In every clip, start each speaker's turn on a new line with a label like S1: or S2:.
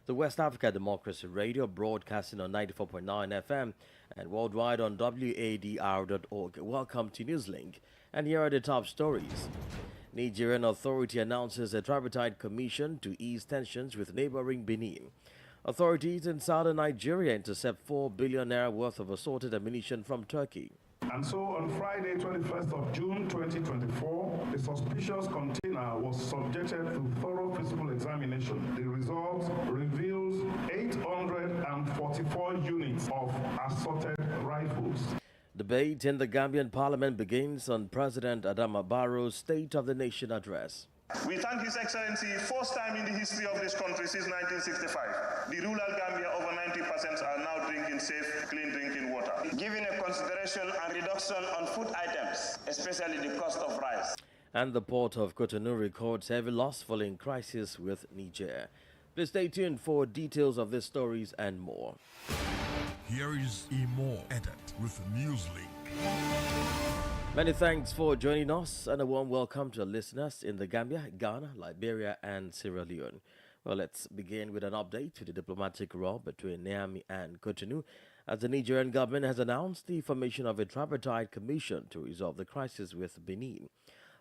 S1: The West Africa Democracy Radio, broadcasting on 94.9 FM and worldwide on wadr.org. Welcome to Newslink, and here are the top stories. Nigerian authority announces a tripartite commission to ease tensions with neighboring Benin. Authorities in southern Nigeria intercept 4 billion naira worth of assorted ammunition from Turkey.
S2: And so on Friday, 21st of June 2024, a suspicious container was subjected to thorough physical examination. The result reveals 844 units of assorted rifles.
S1: Debate in the Gambian parliament begins on President Adama Barrow's State of the Nation address.
S3: We thank His Excellency, first time in the history of this country since 1965. The rural Gambia, over 90% are now drinking safe, clean drinking water.
S4: Giving a consideration and reduction on food items, especially the cost of rice.
S1: And the port of Cotonou records heavy loss following crisis with Niger. Please stay tuned for details of these stories and more.
S5: Here is Imo Edit with Newslink.
S1: Many thanks for joining us and a warm welcome to our listeners in the Gambia, Ghana, Liberia and Sierra Leone. Well, let's begin with an update to the diplomatic row between Niamey and Cotonou, as the Nigerian government has announced the formation of a tripartite commission to resolve the crisis with Benin.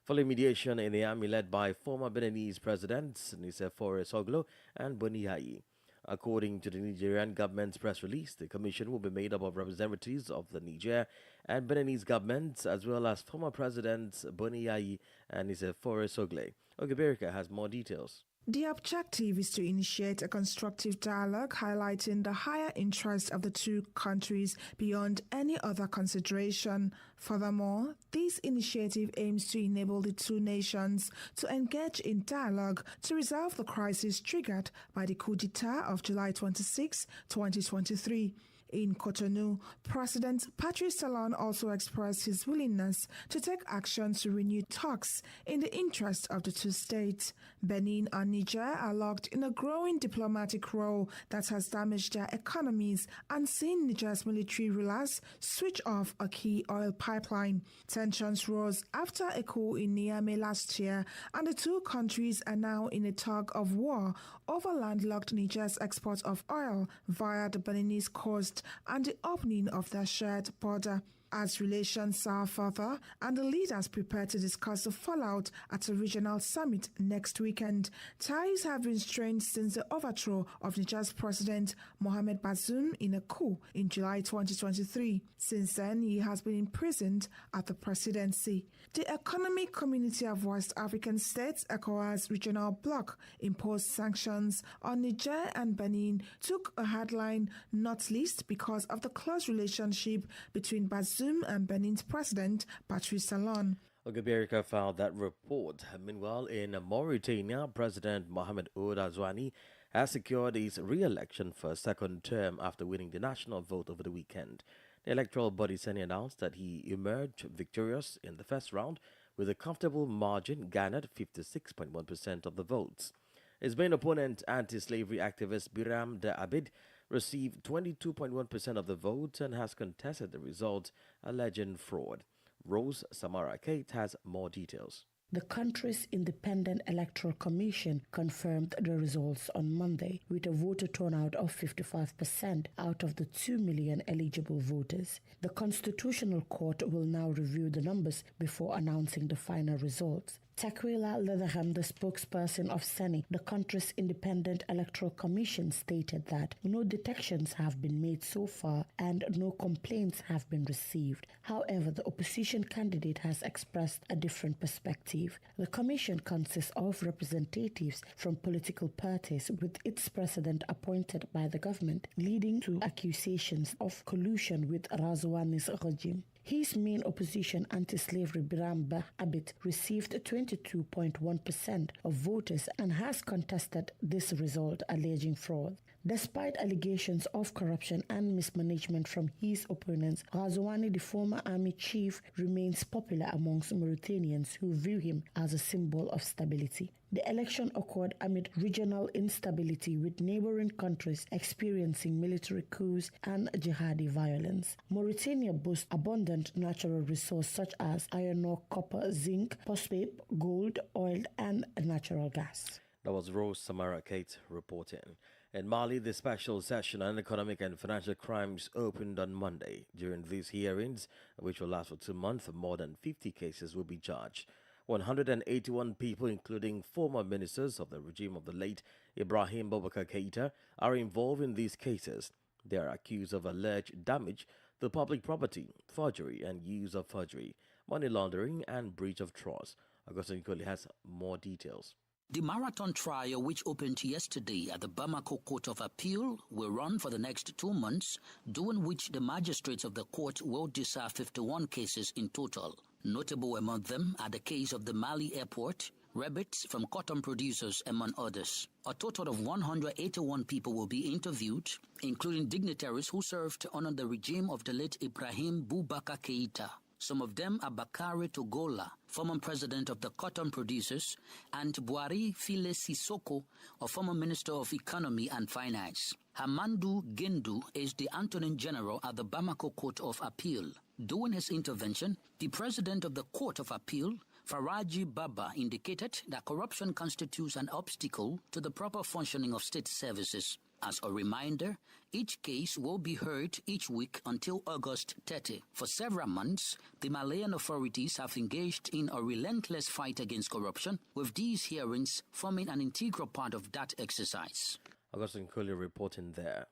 S1: Following mediation in Niamey led by former Beninese presidents Nicéphore Soglo and Boni Yayi. According to the Nigerian government's press release, the commission will be made up of representatives of the Niger and Beninese governments, as well as former presidents Boni Yayi and Nicéphore Soglo. Ogeberika has more details.
S6: The objective is to initiate a constructive dialogue highlighting the higher interest of the two countries beyond any other consideration. Furthermore, this initiative aims to enable the two nations to engage in dialogue to resolve the crisis triggered by the coup d'etat of July 26, 2023. In Cotonou, President Patrice Talon also expressed his willingness to take action to renew talks in the interest of the two states. Benin and Niger are locked in a growing diplomatic row that has damaged their economies and seen Niger's military rulers switch off a key oil pipeline. Tensions rose after a coup in Niamey last year, and the two countries are now in a tug of war over landlocked Niger's export of oil via the Beninese coast and the opening of their shared border. As relations sour further and the leaders prepare to discuss the fallout at a regional summit next weekend, ties have been strained since the overthrow of Niger's President Mohamed Bazoum in a coup in July 2023. Since then, he has been imprisoned at the presidency. The Economic Community of West African States, ECOWAS regional bloc, imposed sanctions on Niger and Benin, took a headline not least because of the close relationship between Bazoum and Benin's President Patrice Talon.
S1: Ogeberika filed that report. Meanwhile, in Mauritania, President Mohamed Ould Ghazouani has secured his re-election for a second term after winning the national vote over the weekend. The electoral body Seni announced that he emerged victorious in the first round with a comfortable margin, garnered 56.1% of the votes. His main opponent, anti-slavery activist Biram De Abid, received 22.1% of the vote and has contested the result, alleging fraud. Rose Samara Kate has more details.
S7: The country's Independent Electoral Commission confirmed the results on Monday with a voter turnout of 55% out of the 2 million eligible voters. The Constitutional Court will now review the numbers before announcing the final results. Takwila Leatherham, the spokesperson of Seni, the country's Independent Electoral Commission, stated that no detections have been made so far and no complaints have been received. However, the opposition candidate has expressed a different perspective. The commission consists of representatives from political parties, with its president appointed by the government, leading to accusations of collusion with Ghazouani's regime. His main opposition, anti-slavery Biram De Abid, received 22.1% of voters and has contested this result, alleging fraud. Despite allegations of corruption and mismanagement from his opponents, Ghazouani, the former army chief, remains popular amongst Mauritanians who view him as a symbol of stability. The election occurred amid regional instability, with neighboring countries experiencing military coups and jihadi violence. Mauritania boasts abundant natural resources such as iron ore, copper, zinc, phosphate, gold, oil, and natural gas.
S1: That was Rose Samara Kate reporting. In Mali, the special session on economic and financial crimes opened on Monday. During these hearings, which will last for 2 months, more than 50 cases will be charged. 181 people, including former ministers of the regime of the late Ibrahim Boubacar Keïta, are involved in these cases. They are accused of alleged damage to public property, forgery and use of forgery, money laundering and breach of trust. Augustine Koli has more details.
S8: The marathon trial, which opened yesterday at the Bamako Court of Appeal, will run for the next 2 months, during which the magistrates of the court will decide 51 cases in total. Notable among them are the case of the Mali airport, rabbits from cotton producers, among others. A total of 181 people will be interviewed, including dignitaries who served under the regime of the late Ibrahim Boubacar Keïta. Some of them are Bakary Togola, former president of the cotton producers, and Boari File Sissoko, a former minister of economy and finance. Hamandou Gendou is the Attorney General at the Bamako Court of Appeal. During his intervention, the president of the Court of Appeal, Faraji Baba, indicated that corruption constitutes an obstacle to the proper functioning of state services. As a reminder, each case will be heard each week until August 30. For several months, the Malian authorities have engaged in a relentless fight against corruption, with these hearings forming an integral part of that exercise.
S1: Augustine Koli reporting there.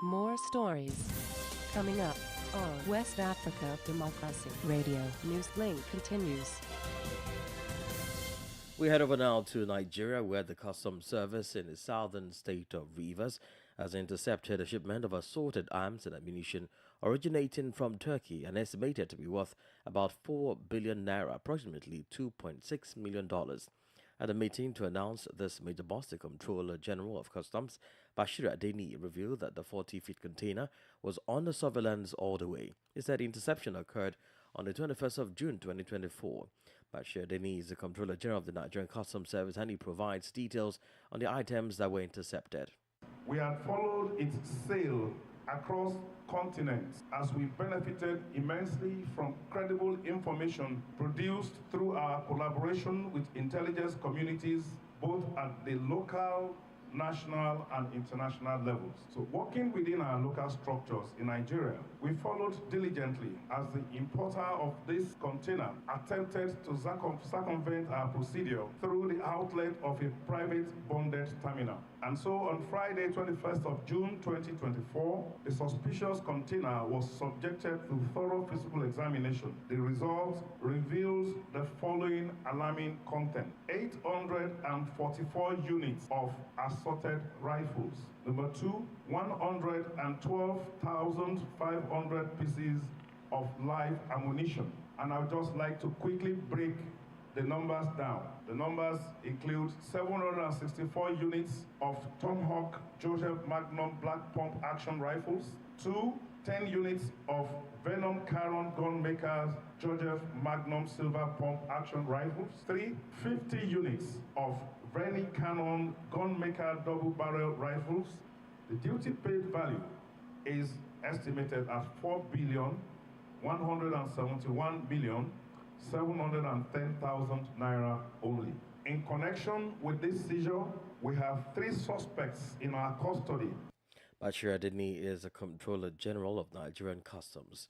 S9: More stories coming up on West Africa Democracy Radio. Newslink continues.
S1: We head over now to Nigeria, where the Customs Service in the southern state of Rivers has intercepted a shipment of assorted arms and ammunition originating from Turkey and estimated to be worth about 4 billion naira, approximately $2.6 million. At a meeting to announce this major boss, the Comptroller General of Customs, Bashir Adeni, revealed that the 40-feet container was under surveillance all the way. He said the interception occurred on the 21st of June 2024. Bashir Adeni is the Comptroller General of the Nigerian Customs Service, and he provides details on the items that were intercepted.
S2: We had followed its sail across continents as we benefited immensely from credible information produced through our collaboration with intelligence communities both at the local, national and international levels. So working within our local structures in Nigeria, we followed diligently as the importer of this container attempted to circumvent our procedure through the outlet of a private bonded terminal. And so on Friday, 21st of June 2024, the suspicious container was subjected to thorough physical examination. The result reveals the following alarming content: 844 units of assorted rifles. Number 2, 112,500 pieces of live ammunition. And I would just like to quickly break the numbers down. The numbers include 764 units of Tomahawk Joseph Magnum Black Pump Action Rifles, 10 units of Venom Caron Gunmakers Joseph Magnum Silver Pump Action Rifles, 50 units of Vrenny Cannon Gunmaker Double Barrel Rifles. The duty paid value is estimated at 4,171,710,000 naira only. In connection with this seizure, we have 3 suspects in our custody.
S1: Bashir Adeni is the Comptroller General of Nigerian Customs.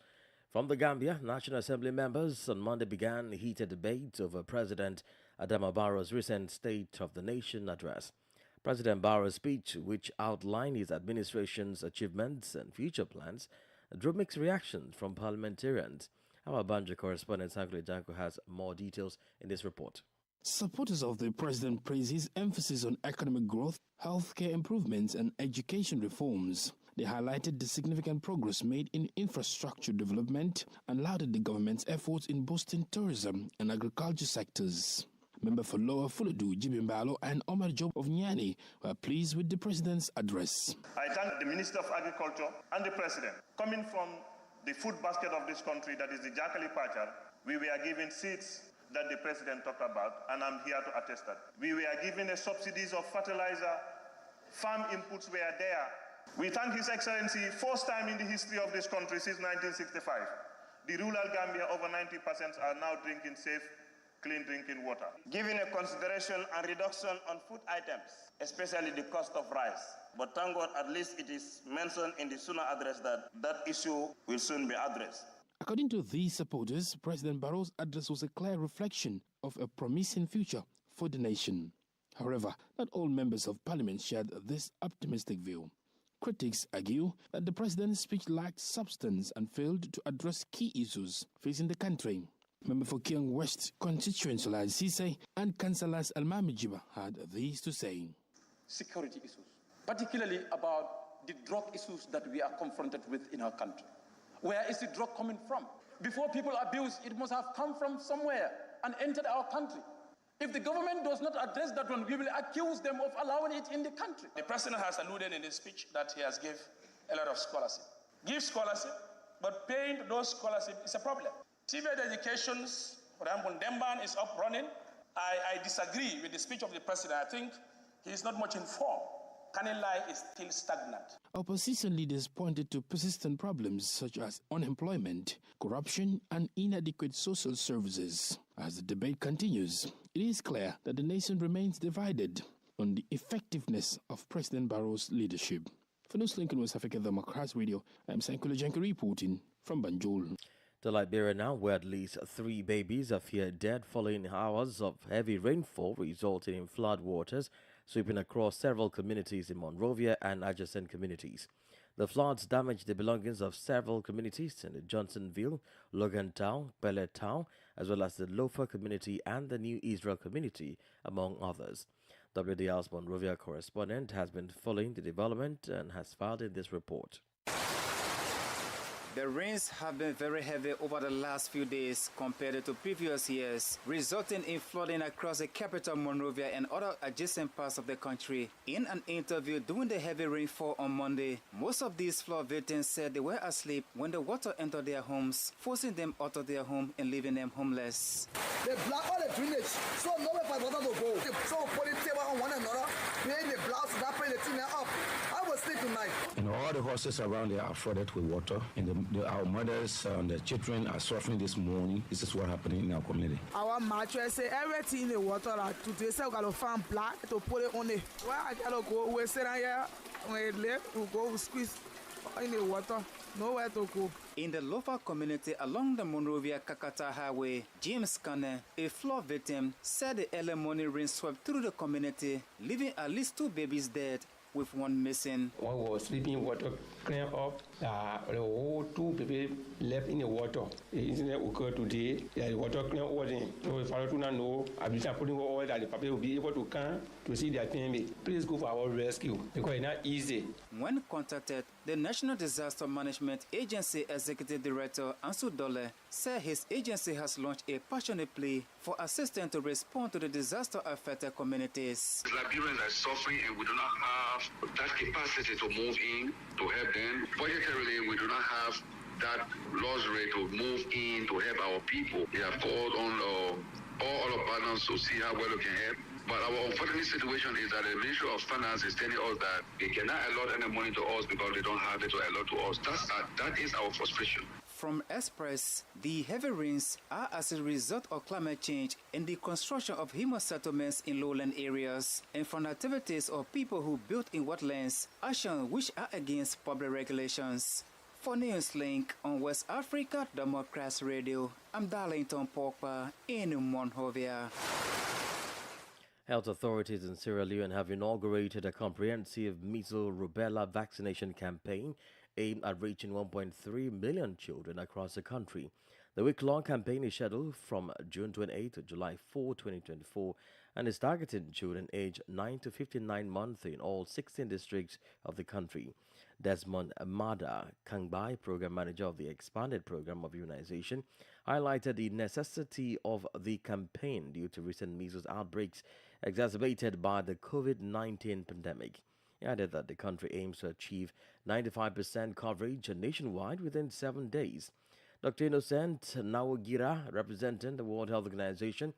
S1: From the Gambia, National Assembly members on Monday began heated debate over President Adama Barrow's recent State of the Nation address. President Barrow's speech, which outlined his administration's achievements and future plans, drew mixed reactions from parliamentarians. Our Banjo correspondent Sankle Janko has more details in this report.
S10: Supporters of the president praise his emphasis on economic growth, healthcare improvements and education reforms. They highlighted the significant progress made in infrastructure development and lauded the government's efforts in boosting tourism and agriculture sectors. Member for Lower Fuludu, Jibimbalo and Omar Job of Nyani were pleased with the president's address.
S3: I thank the Minister of Agriculture and the President. Coming from the food basket of this country, that is the Jakali Pachar, we were given seeds that the President talked about, and I'm here to attest that. We were given the subsidies of fertilizer, farm inputs were there. We thank His Excellency, first time in the history of this country since 1965. The rural Gambia, over 90% are now drinking safe, clean drinking water.
S4: Giving a consideration and reduction on food items, especially the cost of rice. But thank God, at least it is mentioned in the sooner address that issue will soon be addressed.
S10: According to these supporters, President Barrow's address was a clear reflection of a promising future for the nation. However, not all members of parliament shared this optimistic view. Critics argue that the president's speech lacked substance and failed to address key issues facing the country. Member for Kiang West constituency Solaj Sise and Councillors Almami Jiba had these to say.
S11: Security issues, particularly about the drug issues that we are confronted with in our country. Where is the drug coming from? Before people abuse, it must have come from somewhere and entered our country. If the government does not address that one, we will accuse them of allowing it in the country.
S12: The president has alluded in his speech that he has given a lot of scholarship. Give scholarship, but paying those scholarship is a problem. Civic educations, for example, Demban is up running. I disagree with the speech of the president. I think he is not much informed. Kanilai is still stagnant.
S10: Opposition leaders pointed to persistent problems such as unemployment, corruption, and inadequate social services. As the debate continues, it is clear that the nation remains divided on the effectiveness of President Barrow's leadership. For Newslink and West Africa Democrats Radio, I am Sankula Janka reporting from Banjul.
S1: To Liberia now, where at least 3 babies are feared dead following hours of heavy rainfall resulting in flood waters sweeping across several communities in Monrovia and adjacent communities. The floods damaged the belongings of several communities in the Johnsonville, Logan Town, Belle Town, as well as the Lofa community and the New Israel community, among others. WDR's Monrovia correspondent has been following the development and has filed in this report.
S13: The rains have been very heavy over the last few days compared to previous years, resulting in flooding across the capital Monrovia and other adjacent parts of the country. In an interview during the heavy rainfall on Monday, most of these flood victims said they were asleep when the water entered their homes, forcing them out of their home and leaving them homeless.
S14: They block all the drainage, so nowhere for water to go. So put it table on one another, paying the blocks, that pay the thing up. I was sleep tonight.
S15: All the houses around there are flooded with water, and our mothers and the children are suffering this morning. This is what happening in our community.
S16: Our mattress say everything in the water. Like today, say we got to find black to put it on it. Where I gotta go, we sit down here, when it left, we go, we squeeze in the water. Nowhere to go.
S13: In the Lofa community along the Monrovia-Kakata Highway, James Cannon, a flood victim, said the early morning rain swept through the community, leaving at least 2 babies dead, with 1 missing.
S17: One was sleeping, water clean up. The whole 2 babies left in the water. The incident occurred today. The water clean up was in. So if I do not know, I'll be putting all that the people will be able to come to see their family. Please go for our rescue because it's not easy.
S13: When contacted, the National Disaster Management Agency Executive Director Ansu Dole said his agency has launched a passionate plea for assistance to respond to the disaster-affected communities.
S18: Liberians are suffering and we do not have that capacity to move in to help them. Budgetarily, we do not have that luxury to move in to help our people. We have called on all our partners to see how well we can help. But our unfortunate situation is that the Ministry of Finance is telling us that they cannot allot any money to us because they don't have it to allot to us. That is our frustration.
S13: From Express, the heavy rains are as a result of climate change and the construction of human settlements in lowland areas, and from activities of people who built in wetlands, actions which are against public regulations. For Newslink on West Africa Democrats Radio, I'm Darlington Pogba in Monrovia.
S1: Health authorities in Sierra Leone have inaugurated a comprehensive measles rubella vaccination campaign aimed at reaching 1.3 million children across the country. The week-long campaign is scheduled from June 28 to July 4, 2024, and is targeting children aged 9 to 59 months in all 16 districts of the country. Desmond Mada Kangbai, program manager of the expanded program of immunization, highlighted the necessity of the campaign due to recent measles outbreaks exacerbated by the COVID-19 pandemic. He added that the country aims to achieve 95% coverage nationwide within 7 days. Dr. Innocent Nawagira, representing the World Health Organization,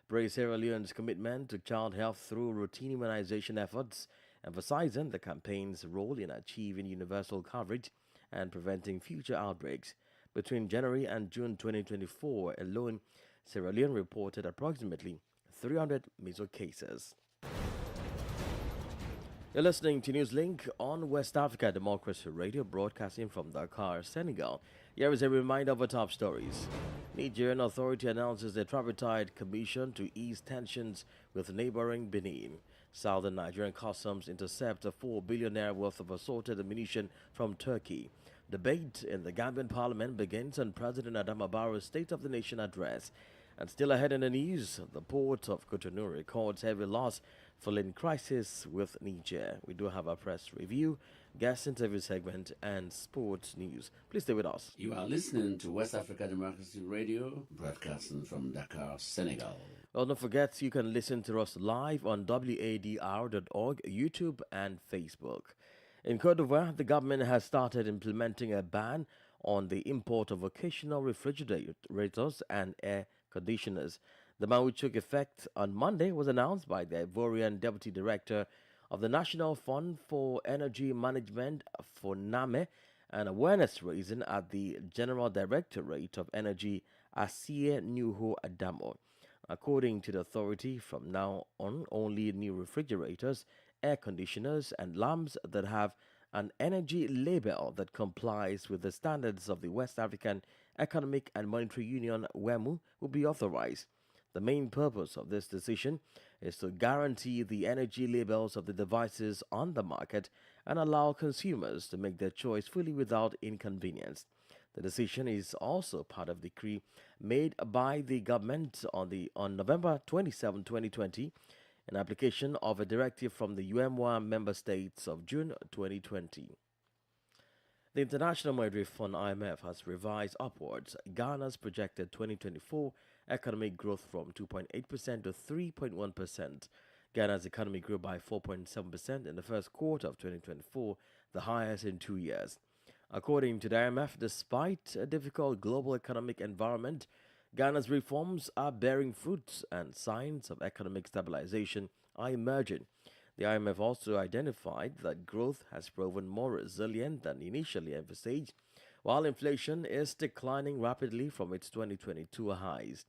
S1: praised Sierra Leone's commitment to child health through routine immunization efforts, emphasizing the campaign's role in achieving universal coverage and preventing future outbreaks. Between January and June 2024 alone, Sierra Leone reported approximately 300 measles cases. You're listening to Newslink on West Africa Democracy Radio, broadcasting from Dakar, Senegal. Here is a reminder of our top stories. Nigerian authority announces a tripartite commission to ease tensions with neighboring Benin. Southern Nigerian customs intercept a 4 billion naira worth of assorted ammunition from Turkey. Debate in the Gambian parliament begins on President Adama Barrow's State of the Nation address. And still ahead in the news, the port of Cotonou records heavy loss following crisis with Niger. We do have a press review, guest interview segment, and sports news. Please stay with us.
S19: You are listening to West Africa Democracy Radio, broadcasting from Dakar, Senegal.
S1: Well, don't forget you can listen to us live on wadr.org, YouTube, and Facebook. In Côte d'Ivoire, the government has started implementing a ban on the import of vocational refrigerators and air conditioners. The ban, which took effect on Monday, was announced by the Ivorian Deputy Director of the National Fund for Energy Management, FONAME, and awareness raising at the General Directorate of Energy, Asie Nuhu Adamo. According to the authority, from now on, only new refrigerators, air conditioners, and lamps that have an energy label that complies with the standards of the West African Economic and Monetary Union, WEMU, will be authorized. The main purpose of this decision is to guarantee the energy labels of the devices on the market and allow consumers to make their choice fully without inconvenience. The decision is also part of the decree made by the government on November 27, 2020, in application of a directive from the UEMOA member states of June 2020. The International Monetary Fund (IMF) has revised upwards Ghana's projected 2024 economic growth from 2.8% to 3.1%. Ghana's economy grew by 4.7% in the first quarter of 2024, the highest in 2 years. According to the IMF, despite a difficult global economic environment, Ghana's reforms are bearing fruits and signs of economic stabilization are emerging. The IMF also identified that growth has proven more resilient than initially envisaged, while inflation is declining rapidly from its 2022 highs.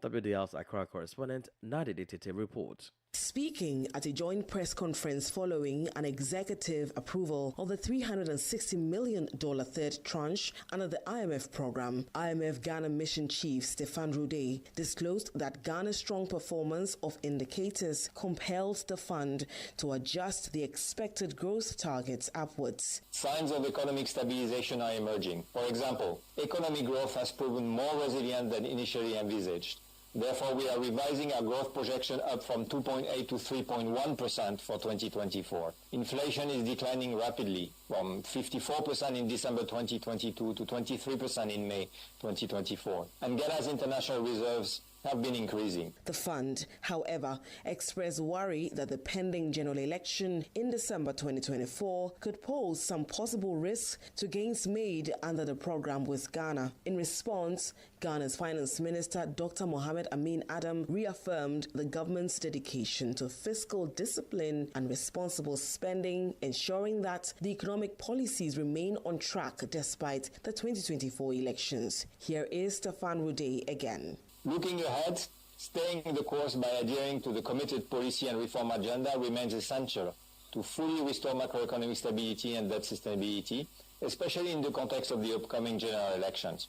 S1: WDL's Accra correspondent Nadi Tete reports.
S20: Speaking at a joint press conference following an executive approval of the $360 million third tranche under the IMF program, IMF Ghana Mission Chief Stefan Rude disclosed that Ghana's strong performance of indicators compels the fund to adjust the expected growth targets upwards.
S21: Signs of economic stabilization are emerging. For example, economic growth has proven more resilient than initially envisaged. Therefore, we are revising our growth projection up from 2.8 to 3.1% for 2024. Inflation is declining rapidly, from 54% in December 2022 to 23% in May 2024. And Ghana's international reserves have been increasing.
S20: The fund, however, expressed worry that the pending general election in December 2024 could pose some possible risks to gains made under the program with Ghana. In response, Ghana's Finance Minister Dr. Mohamed Amin Adam reaffirmed the government's dedication to fiscal discipline and responsible spending, ensuring that the economic policies remain on track despite the 2024 elections. Here is Stefan Rude again.
S21: Looking ahead, staying the course by adhering to the committed policy and reform agenda remains essential to fully restore macroeconomic stability and debt sustainability, especially in the context of the upcoming general elections.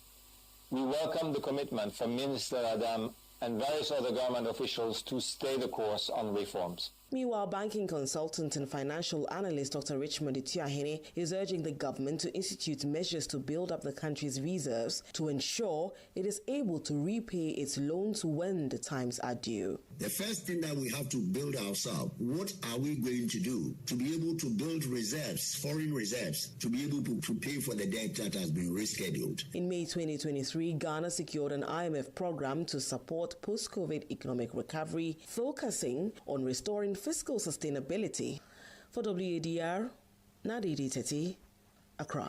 S21: We welcome the commitment from Minister Adam and various other government officials to stay the course on reforms.
S20: Meanwhile, banking consultant and financial analyst Dr. Richmond Itiahene is urging the government to institute measures to build up the country's reserves to ensure it is able to repay its loans when the times are due.
S22: The first thing that we have to build ourselves, what are we going to do to be able to build reserves, foreign reserves, to be able to pay for the debt that has been rescheduled?
S20: In May 2023, Ghana secured an IMF program to support post-COVID economic recovery, focusing on restoring fiscal sustainability. For WADR, Nadidi Teti, Accra.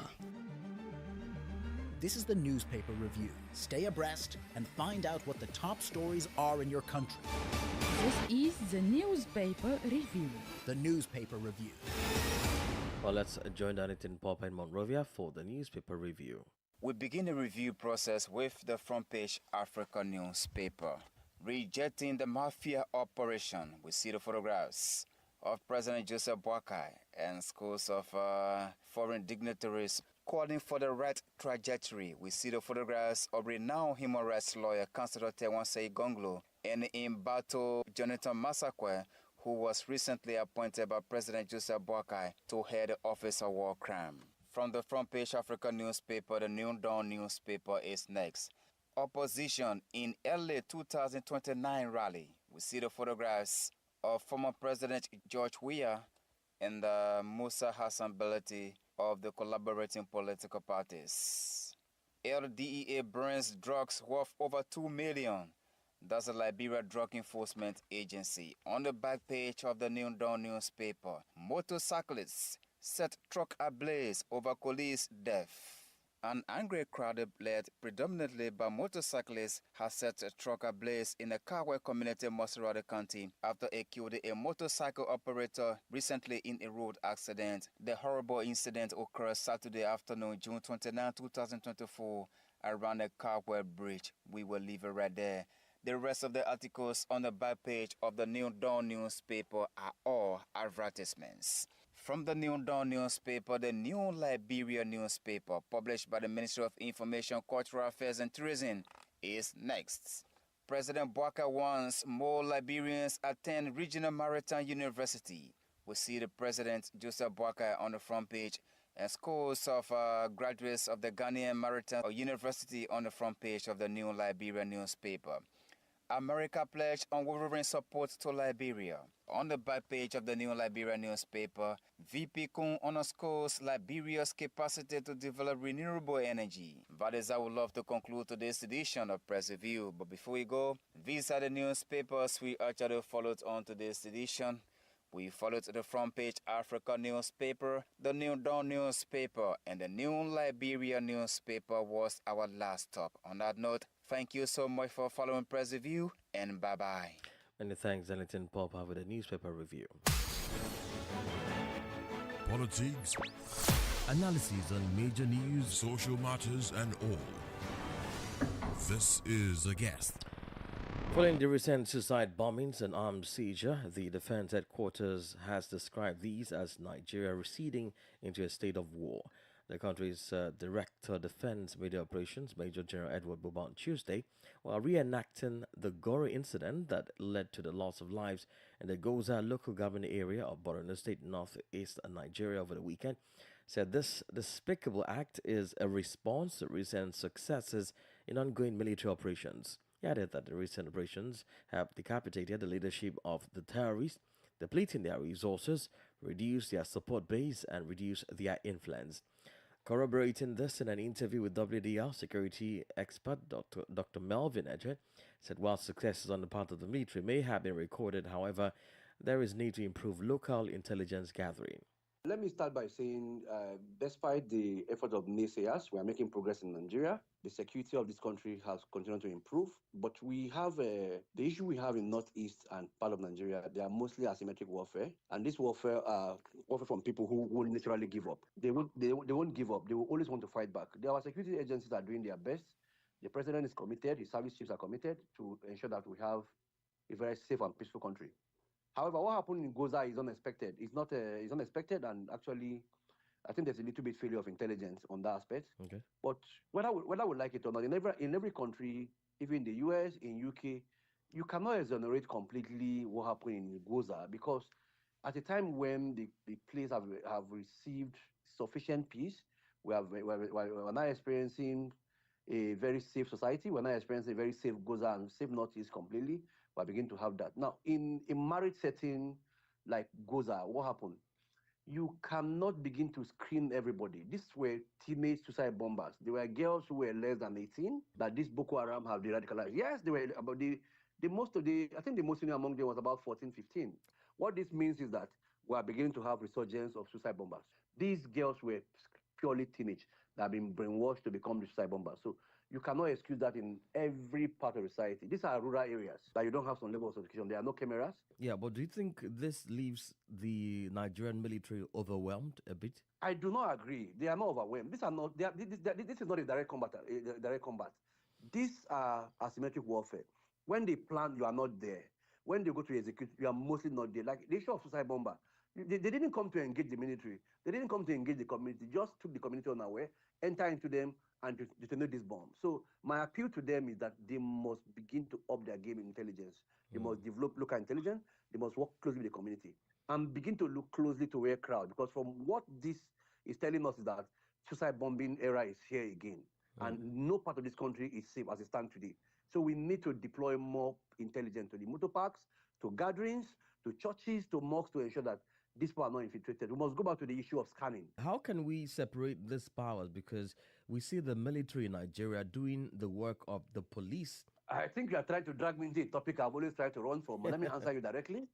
S23: This is the newspaper review. Stay abreast and find out what the top stories are in your country.
S24: This is the newspaper review.
S23: The newspaper review.
S1: Well, let's join Danit in Pop and Monrovia for the newspaper review.
S13: We begin the review process with the front page Africa newspaper. Rejecting the mafia operation, we see the photographs of President Joseph Boakai and schools of foreign dignitaries calling for the right trajectory. We see the photographs of renowned human rights lawyer Councillor Tewonsei Gonglo and Imbato Jonathan Masakwe, who was recently appointed by President Joseph Boakai to head the Office of War Crime. From the front page Africa newspaper, the New Dawn newspaper is next. Opposition in LA 2029 rally. We see the photographs of former President George Weah and Musa Hassan Belati of the collaborating political parties. LDEA burns drugs worth over 2 million. That's the Liberia Drug Enforcement Agency. On the back page of the New Dawn newspaper, motorcyclists set truck ablaze over police death. An angry crowd led predominantly by motorcyclists has set a truck ablaze in the Kawe community of Mosserado County after it killed a motorcycle operator recently in a road accident. The horrible incident occurred Saturday afternoon, June 29, 2024, around the Kawe Bridge. We will leave it right there. The rest of the articles on the back page of the New Dawn newspaper are all advertisements. From the New Dawn newspaper, the New Liberia newspaper, published by the Ministry of Information, Cultural Affairs and Tourism, is next. President Boakai wants more Liberians attend Regional Maritime University. We see the President Joseph Boakai on the front page and scores of graduates of the Ghanaian Maritime University on the front page of the New Liberia newspaper. America pledged unwavering support to Liberia. On the back page of the New Liberia newspaper, VP Kun underscores Liberia's capacity to develop renewable energy. That is, I would love to conclude today's edition of Press Review. But before we go, these are the newspapers we actually followed on today's edition. We followed the front page Africa newspaper, the New Dawn newspaper, and the New Liberia newspaper was our last stop. On that note, thank you so much for following Press Review, and bye-bye.
S1: Many thanks, Ellington Popper, with a newspaper review.
S5: Politics, analysis on major news, social matters, and all. This is A Guest.
S1: Following the recent suicide bombings and armed seizure, the defense headquarters has described these as Nigeria receding into a state of war. The country's Director of Defense Media Operations, Major General Edward Buba, on Tuesday, while reenacting the gory incident that led to the loss of lives in the Goza local government area of Borno State, northeast Nigeria over the weekend, said this despicable act is a response to recent successes in ongoing military operations. He added that the recent operations have decapitated the leadership of the terrorists, depleting their resources, reduced their support base, and reduced their influence. Corroborating this in an interview with WDR security expert Dr. Melvin Edge said while successes on the part of the military may have been recorded, however, there is need to improve local intelligence gathering.
S6: Let me start by saying, despite the effort of naysayers, we are making progress in Nigeria. The security of this country has continued to improve, but we have the issue we have in northeast and part of Nigeria. They are mostly asymmetric warfare, and this warfare are warfare from people who will naturally give up. They won't give up. They will always want to fight back. Our security agencies are doing their best. The president is committed. His service chiefs are committed to ensure that we have a very safe and peaceful country. However, what happened in Goza is unexpected. It's unexpected, and actually, I think there's a little bit failure of intelligence on that aspect.
S1: Okay.
S6: But whether we like it or not, in every country, even in the US, in UK, you cannot exonerate completely what happened in Goza, because at a time when the place have received sufficient peace, we're now experiencing a very safe society. We're now experiencing a very safe Goza and safe Northeast completely. We're beginning to have that. Now, in a married setting like Goza, what happened? You cannot begin to screen everybody. These were teenage suicide bombers. They were girls who were less than 18 that this Boko Haram have de-radicalized. Yes, they were about I think the most senior among them was about 14, 15. What this means is that we are beginning to have resurgence of suicide bombers. These girls were purely teenage that have been brainwashed to become the suicide bombers. So You cannot excuse that in every part of society. These are rural areas that you don't have some level of sophistication. There are no cameras.
S1: Yeah, but do you think this leaves the Nigerian military overwhelmed a bit?
S6: I do not agree. They are not overwhelmed. These are not. This is not a direct combat. Direct combat. These are asymmetric warfare. When they plan, you are not there. When they go to execute, you are mostly not there. Like the issue of suicide bomber, they didn't come to engage the military. They didn't come to engage the community. Just took the community unaware, enter into them, and to detonate this bomb. So my appeal to them is that they must begin to up their game in intelligence. They must develop local intelligence. They must work closely with the community and begin to look closely to where crowd. Because from what this is telling us is that suicide bombing era is here again. And no part of this country is safe as it stands today. So we need to deploy more intelligence to the motor parks, to gatherings, to churches, to mosques to ensure that these people are not infiltrated. We must go back to the issue of scanning.
S1: How can we separate these powers? Because we see the military in Nigeria doing the work of the police.
S6: I think you are trying to drag me into a topic I've always tried to run from. But let me answer you directly.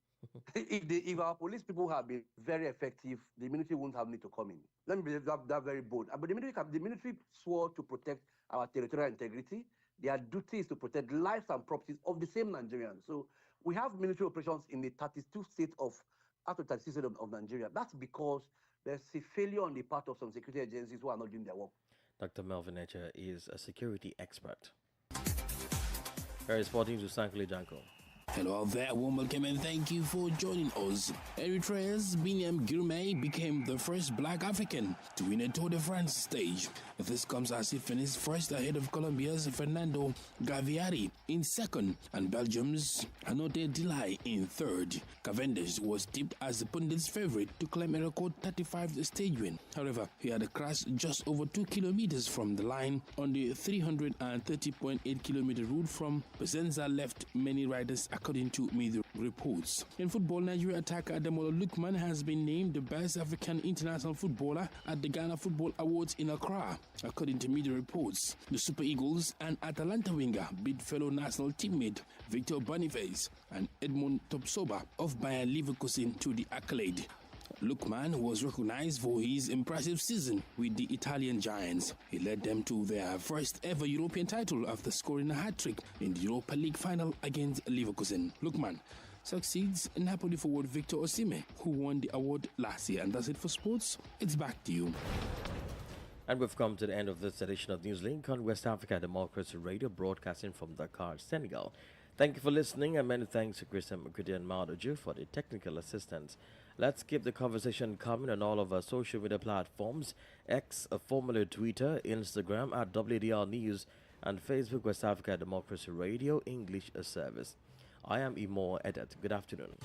S6: If our police people have been very effective, the military won't have need to come in. Let me be that very bold. But the military swore to protect our territorial integrity. Their duty is to protect lives and properties of the same Nigerians. So we have military operations in the 32 states out of 36 states of Nigeria. That's because there's a failure on the part of some security agencies who are not doing their work.
S1: Dr. Melvin Echa is a security expert. Very sporting to Sankle Janko.
S10: Hello out there, warm welcome and thank you for joining us. Eritrea's Binyam Girmay became the first black African to win a Tour de France stage. This comes as he finished first ahead of Colombia's Fernando Gaviari in second and Belgium's Anote Delay in third. Cavendish was tipped as the pundit's favorite to claim a record 35th stage win. However, he had a crash just over 2 kilometers from the line on the 330.8 kilometer route from Piacenza left many riders according to media reports. In football, Nigeria attacker Ademola Lookman has been named the best African international footballer at the Ghana Football Awards in Accra. According to media reports, the Super Eagles and Atalanta winger beat fellow national teammate Victor Boniface and Edmond Topsoba of Bayer Leverkusen to the accolade. Lookman was recognized for his impressive season with the Italian Giants. He led them to their first ever European title after scoring a hat-trick in the Europa League final against Leverkusen. Lookman succeeds Napoli forward Victor Osimhen, who won the award last year. And that's it for sports. It's back to you.
S1: And we've come to the end of this edition of Newslink on West Africa Democracy Radio, broadcasting from Dakar, Senegal. Thank you for listening, and many thanks to Christian McCready and Mardoju for the technical assistance. Let's keep the conversation coming on all of our social media platforms: X, formerly Twitter, Instagram at WDR News, and Facebook West Africa Democracy Radio English Service. I am Imo Edet. Good afternoon.